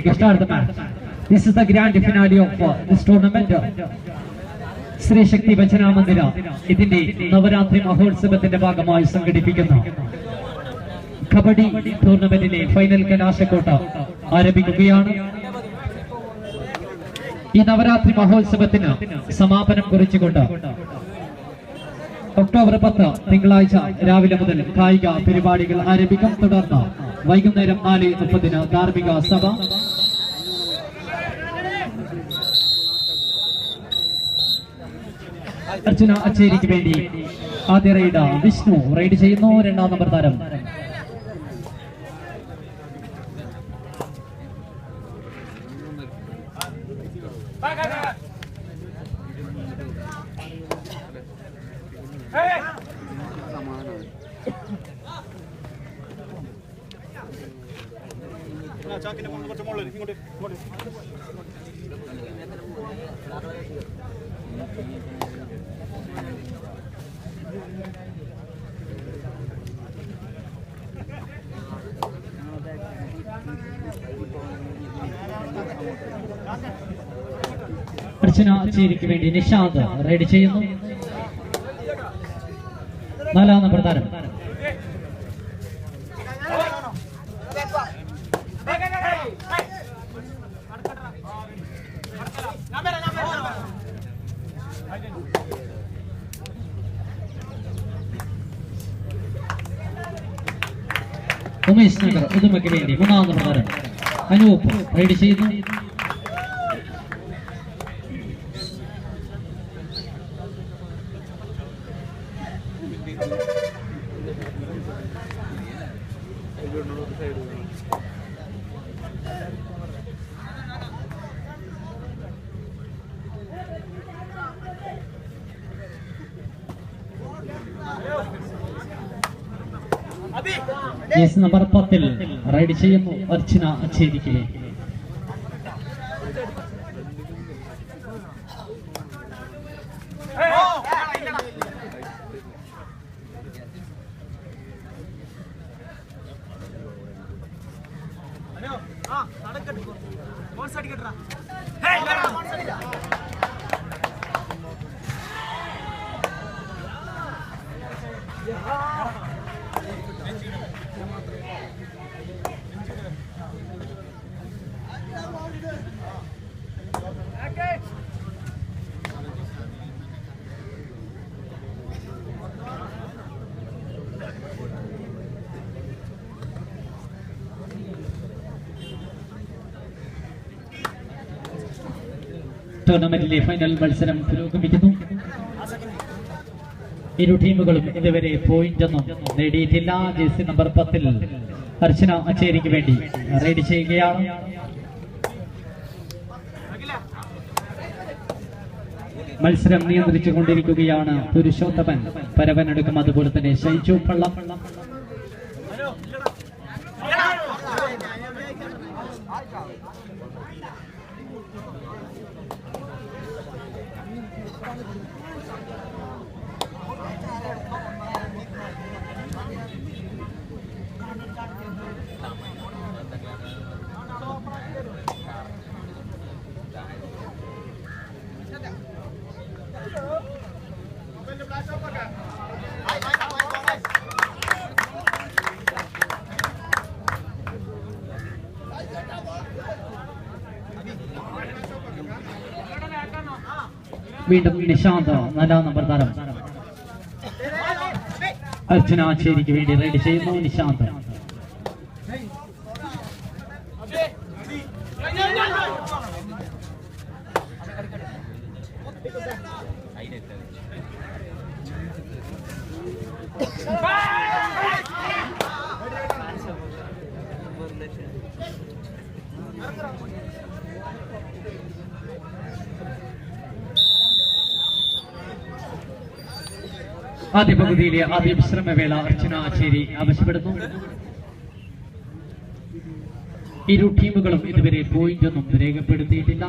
Okay, start the match. This is the grand finale of this tournament. Sri Shakti Vachana Mandira ഇതിന്റെ നവരാത്രി മഹോത്സവത്തിന്റെ ഭാഗമായി സംഘടിപ്പിക്കുന്ന കബഡി ടൂർണമെന്റിലെ final കലാശക്കോട്ട ആരംഭിക്കുകയാണ്. ഈ നവരാത്രി മഹോത്സവത്തിന് സമാപനം കുറിച്ചുകൊണ്ട് ഒക്ടോബർ 10 തിങ്കളാഴ്ച രാവിലെ മുതൽ കായിക പരിപാടികൾ ആരംഭിക്കും. തുടർന്ന് വൈകുന്നേരം 4:30 ധാർമ്മിക സഭ. അർച്ചന അച്ചേരിക്ക് വേണ്ടി ആദ്യ റൈഡ് വിഷ്ണു റൈഡ് ചെയ്യുന്നു. 2ാം നമ്പർ താരം അർച്ചന അച്ചേരിക്ക് വേണ്ടി നിഷാന്ത് റൈഡ് ചെയ്യുന്നു. 4ാം നമ്പർ താരം ഉമേഷ് നഗർ ഉദുമയ്ക്ക് വേണ്ടി 3ാം നമ്പർ താരം അനൂപ് റൈഡ് ചെയ്യുന്നു. നമ്പർ 10 റൈഡ് ചെയ്യുന്നു അർച്ചന അച്ചേരിക്ക് വേണ്ടി. ടൂർണമെന്റിലെ ഫൈനൽ മത്സരം പുരോഗമിക്കുന്നു. ഇരു ടീമുകളും ഇതുവരെ പോയിന്റൊന്നും നേടിയിട്ടില്ല. ജേഴ്സി നമ്പർ 10 അർച്ചന അച്ചേരിക്ക് വേണ്ടി റൈഡ് ചെയ്യുകയാണ്. മത്സരം നിയന്ത്രിച്ചു കൊണ്ടിരിക്കുകയാണ് പുരുഷോത്തമൻ പരവനടുക്കും, അതുപോലെ തന്നെ ഷൈജു പള്ളം. വീണ്ടും നിഷാന്ത് 4ാം നമ്പർ താരം അർച്ചന അച്ചേരിക്ക് വേണ്ടി റൈഡ് ചെയ്യുന്നു. നിഷാന്ത് ആദ്യ പകുതിയിലെ ആദ്യ വിശ്രമവേള അർച്ചന അച്ചേരി ആവശ്യപ്പെടുന്നു. ഇരു ടീമുകളും ഇതുവരെ പോയിന്റൊന്നും രേഖപ്പെടുത്തിയിട്ടില്ല.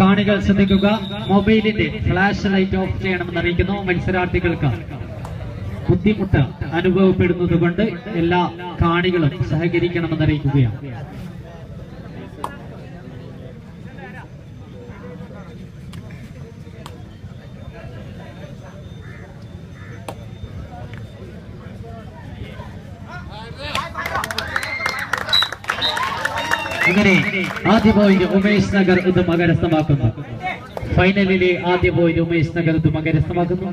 കാണികൾ ശ്രദ്ധിക്കുക, മൊബൈലിന്റെ ഫ്ലാഷ് ലൈറ്റ് ഓഫ് ചെയ്യണമെന്ന് അറിയിക്കുന്നു. മത്സരാർത്ഥികൾക്ക് ബുദ്ധിമുട്ട് അനുഭവപ്പെടുന്നത് കൊണ്ട് എല്ലാ കാണികളും സഹകരിക്കണമെന്ന് അറിയിക്കുകയാണ്. അങ്ങനെ ആദ്യ പോയിന്റ് ഉമേഷ് നഗർ ഉദുമ കരസ്ഥമാക്കുന്നു. ഫൈനലിലെ ആദ്യ പോയിന്റ് ഉമേഷ് നഗർ ഉദുമ കരസ്ഥമാക്കുന്നു.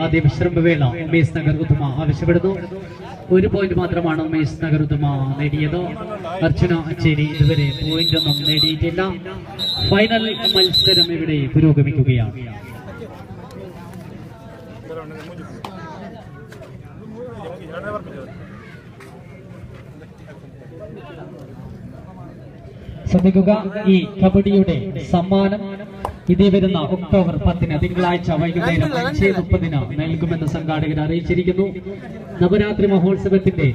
ആദ്യ വിശ്രമവേള ഉമേഷ് നഗർ ഉദുമ ആവശ്യപ്പെടുന്നു. 1 പോയിന്റ് മാത്രമാണ് ഉമേഷ് നഗർ ഉദുമ നേടിയത്. അർച്ചന അച്ചേരി ഇതുവരെ പോയിന്റ് ഒന്നും നേടിയിട്ടില്ല. ഫൈനൽ മത്സരം ഇവിടെ പുരോഗമിക്കുകയാണ്. ശ്രദ്ധിക്കുക, ഈ കബഡിയുടെ സമ്മാനം ഇതേ വരുന്ന ഒക്ടോബർ 10 തിങ്കളാഴ്ച വൈകുന്നേരം 5:30 നൽകുമെന്ന് സംഘാടകർ അറിയിച്ചിരിക്കുന്നു. നവരാത്രി മഹോത്സവത്തിന്റെ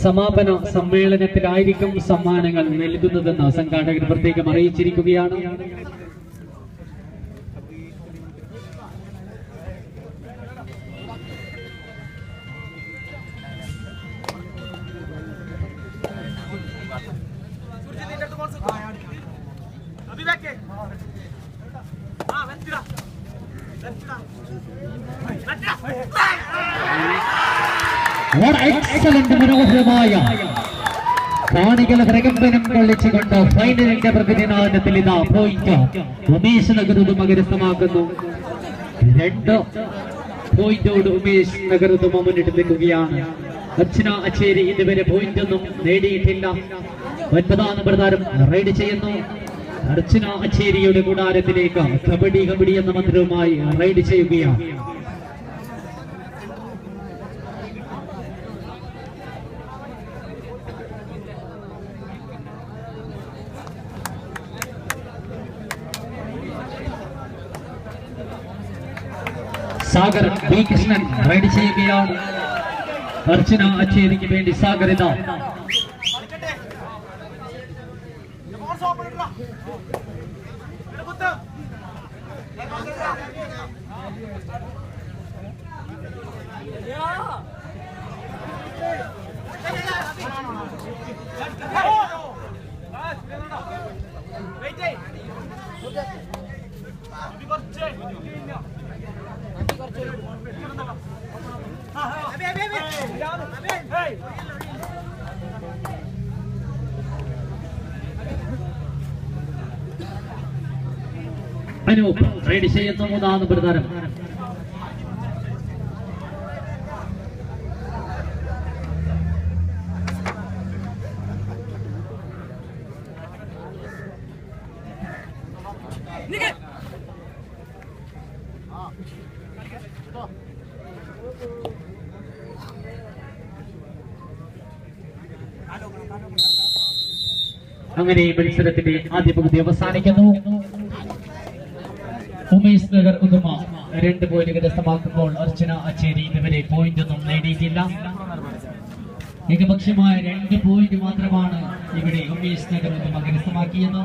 സമാപന സമ്മേളനത്തിലായിരിക്കും സമ്മാനങ്ങൾ നൽകുന്നതെന്ന് സംഘാടകർ പ്രത്യേകം അറിയിച്ചിരിക്കുകയാണ്. മനോഹരമായ കാണികളെ പ്രകമ്പനം കൊള്ളിച്ചുകൊണ്ട് ഫൈനലിന്റെ പ്രതിനിധാനത്തിൽ ഇതാ പോയിന്റ് ഉമേഷ് നഗർ ഉദുമ കരസ്ഥമാക്കുന്നു. 2 പോയിന്റോട് ഉമേഷ് നഗർ ഉദുമ മുന്നിട്ട് നിൽക്കുകയാണ്. അർച്ചന അച്ചേരി ഇതുവരെ പോയിന്റ് ഒന്നും നേടിയിട്ടില്ല. 9ാം നമ്പർ താരം റൈഡ് ചെയ്യുന്നു. അർച്ചന അച്ചേരിയുടെ കൂടാരത്തിലേക്ക് കബഡി കബഡി എന്ന മന്ത്രവുമായി റൈഡ് ചെയ്യുകയാണ്. സാഗർ ബി കൃഷ്ണൻ റൈഡ് ചെയ്യുകയാണ്. അർച്ചന അച്ചേരിക്ക് വേണ്ടി സാഗർ ഇതാ അനൂപ് റൈഡ് ചെയ്യുന്ന 3ാം നമ്പർ താരം. അങ്ങനെ മത്സരത്തിന്റെ ആദ്യ പകുതി അവസാനിക്കുന്നു. ഉമേഷ് നഗർ ഉദുമ 2 പോയിന്റ് കരസ്ഥമാക്കുമ്പോൾ അർച്ചന അച്ചേരി ഇതുവരെ പോയിന്റ് ഒന്നും നേടിയിട്ടില്ല. ഏകപക്ഷമായ 2 പോയിന്റ് മാത്രമാണ് ഇവിടെ ഉമേഷ് നഗർ ഉദുമ കരസ്ഥമാക്കിയത്.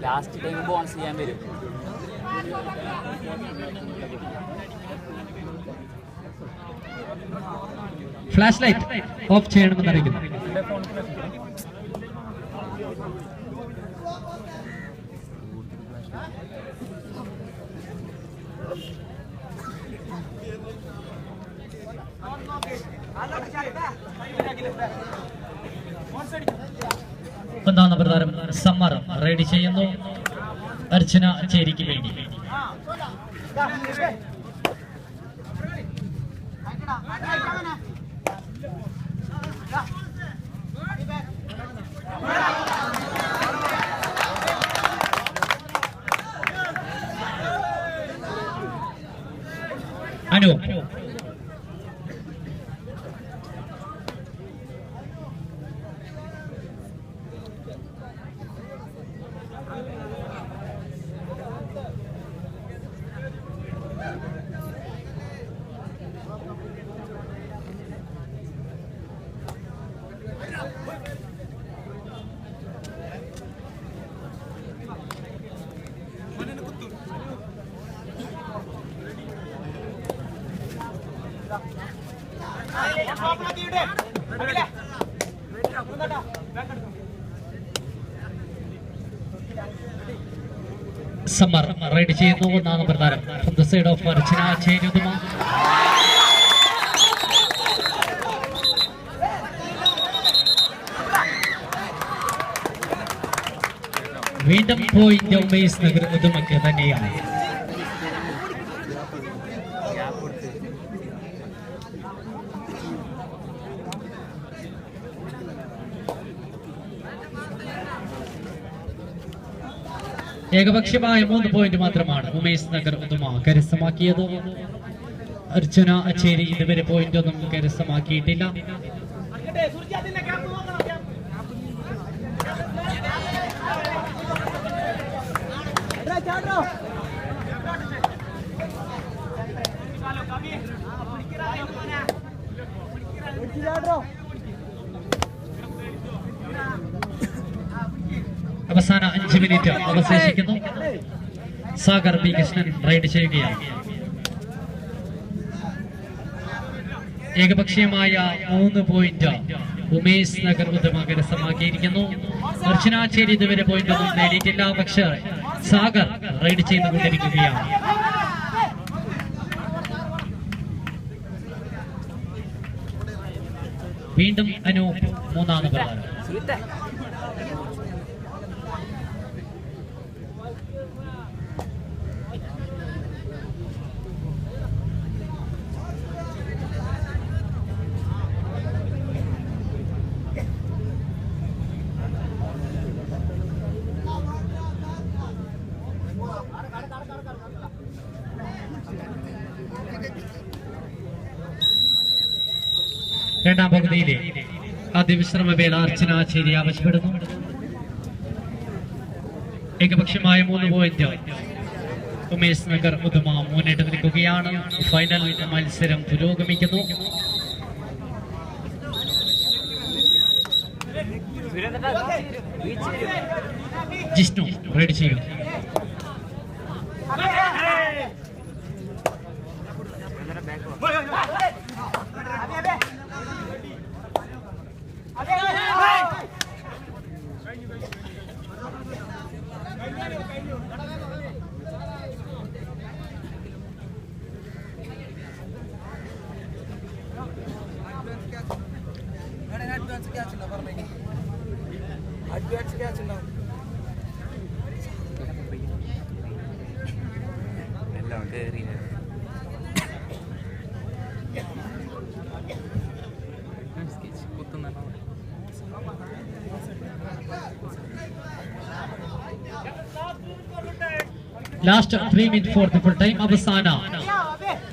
ലാസ്റ്റ് ടൈം ബോൺസ് ചെയ്യാൻ വരും. ഫ്ലാഷ് ലൈറ്റ് ഓഫ് ചെയ്യണമെന്ന് അറിയിക്കുന്നു. ഒന്നാം നമ്പർ താരം സമ്മർ റൈഡ് ചെയ്യുന്നു അർച്ചന ചേരിക്ക് വേണ്ടി. അനു സമ്മർ റൈഡ് ചെയ്യുന്നു ഒന്നാം നമ്പർ താരം ഫ്രം ദ സൈഡ് ഓഫ് അർച്ചന ചേരുതുമ. വീണ്ടും പോയിന്റ് ഉമേഷ് നഗർ ഉദുമയ്ക്ക് തന്നെയാണ്. ഏകപക്ഷീയമായ 3 പോയിന്റ് മാത്രമാണ് ഉമേഷ് നഗർ ഉദുമ കരസ്ഥമാക്കിയത്. അർച്ചന അച്ചേരി ഇതുവരെ പോയിന്റ് ഒന്നും കരസ്ഥമാക്കിയിട്ടില്ല. അവസാന 5 മിനിറ്റ് അവശേഷിക്കുന്നു. സാഗർ ബി കൃഷ്ണൻ റൈഡ് ചെയ്യുകയാണ്. ഏകപക്ഷീയമായ 3 പോയിന്റ് ഉമേഷ് നഗർ ഉദുമ കരസ്ഥമാക്കിയിരിക്കുന്നു. അർച്ചനാച്ചേരി ഇതുവരെ പോയിന്റ് ഒന്നും നേടിയിട്ടില്ല. പക്ഷേ സാഗർ റൈഡ് ചെയ്തുകൊണ്ടിരിക്കുകയാണ്. വീണ്ടും അനൂപ് മൂന്നാം നമ്പർ താരം. രണ്ടാം പകുതിയിലെ ആദ്യ വിശ്രമവേള അർച്ചനാച്ചേരി ആവശ്യപ്പെടുന്നു. ഏകപക്ഷമായ 3 പോയിന്റ് ഉമേഷ് നഗർ ഉദുമ മുന്നിട്ട് നിൽക്കുകയാണ്. ഫൈനൽ മത്സരം പുരോഗമിക്കുന്നു. ജിഷ്ണു റെഡി ചെയ്യുക. Last 3 minute for the full time. അവസാന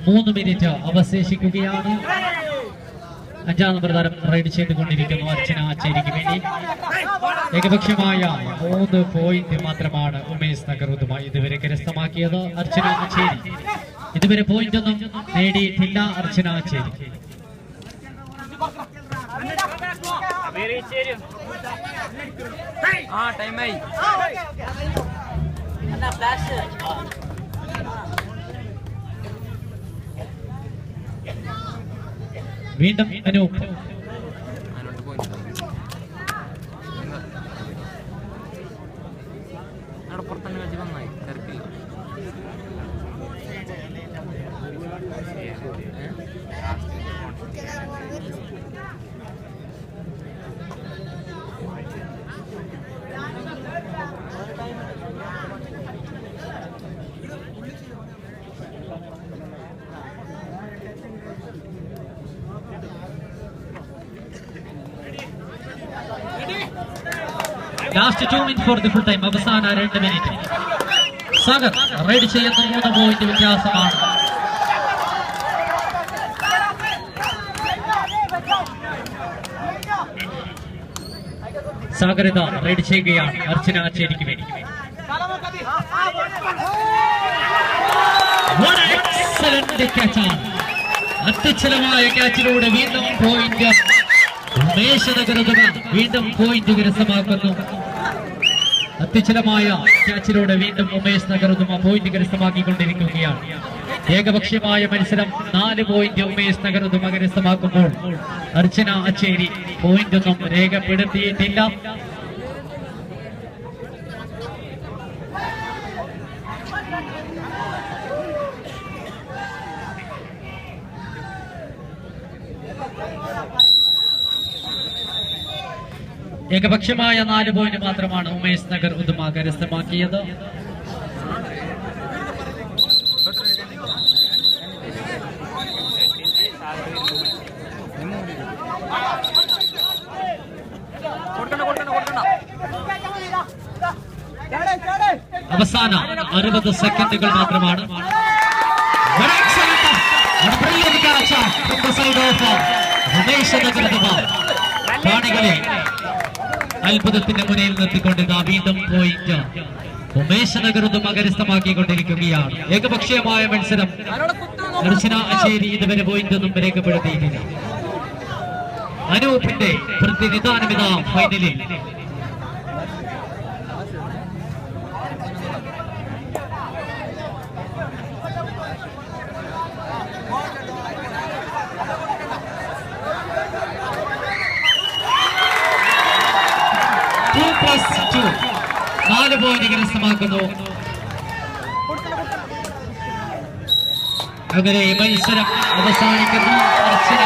3 മിനിറ്റ് അവശേഷിക്കുകയാണ്. 5-ാം നമ്പർ താരം റൈഡ് ചെയ്തുകൊണ്ടിരിക്കുന്നു അർച്ചനാച്ചേരിക്ക് വേണ്ടി. ഏകപക്ഷീയമായ 3 പോയിന്റ് മാത്രമാണ് ഉമേഷ് നഗർ ഉദുമ ഇതുവരെ കരസ്ഥമാക്കിയത്. അർച്ചനാച്ചേരി ഇതുവരെ പോയിന്റ് ഒന്നും നേടിയിട്ടില്ല. അർച്ചനാച്ചേരി വീണ്ടും Anoop. Last 2 minute for the full time. അവസാന 2 മിനിറ്റ്. സാഗർ റൈഡ് ചെയ്യുന്ന 3 പോയിന്റ് വ്യത്യാസമാണ്. സാഗർ ഇതാ റൈഡ് ചെയ്യുകയാണ് അർച്ചന അച്ചേരിക്ക് വേണ്ടി. അത്യുച്ഛലമായ ക്യാച്ചിലൂടെ വീണ്ടും പോയിന്റ് ഉമേഷ് നഗരതുമ വീണ്ടും പോയിന്റ് കരസ്ഥമാക്കുന്നു. അത്യുച്ഛലമായ ക്യാച്ചിലൂടെ വീണ്ടും ഉമേഷ് നഗരതുമ പോയിന്റ് കരസ്ഥമാക്കിക്കൊണ്ടിരിക്കുകയാണ്. ഏകപക്ഷീയമായ മത്സരം 4 പോയിന്റ് ഉമേഷ് നഗരതുമ കരസ്ഥമാക്കുമ്പോൾ അർച്ചന അച്ചേരി പോയിന്റ് ഒന്നും രേഖപ്പെടുത്തിയിട്ടില്ല. ഏകപക്ഷമായ 4 പോയിന്റ് മാത്രമാണ് ഉമേഷ് നഗർ ഉദുമ കരസ്ഥമാക്കിയത്. അവസാന 60 സെക്കൻഡുകൾ മാത്രമാണ്. കാണികളെ അത്ഭുതത്തിന്റെ മുന്നിൽ നിർത്തിക്കൊണ്ട് വീണ്ടും പോയിന്റ് ഉമേഷ് നഗറുദുമ കരസ്ഥമാക്കിക്കൊണ്ടിരിക്കുകയാണ്. ഏകപക്ഷീയമായ മത്സരം അർച്ചന അച്ചേരി ഇതുവരെ പോയിന്റ് ഒന്നും രേഖപ്പെടുത്തിയിട്ടില്ല. അനൂപിന്റെ പ്രതിനിധാനമിത ഫൈനലിൽ. +2 4 പോയിന്റ് കരസ്ഥമാക്കുന്നു. അങ്ങനെ മത്സരം അവസാനിക്കുന്നു.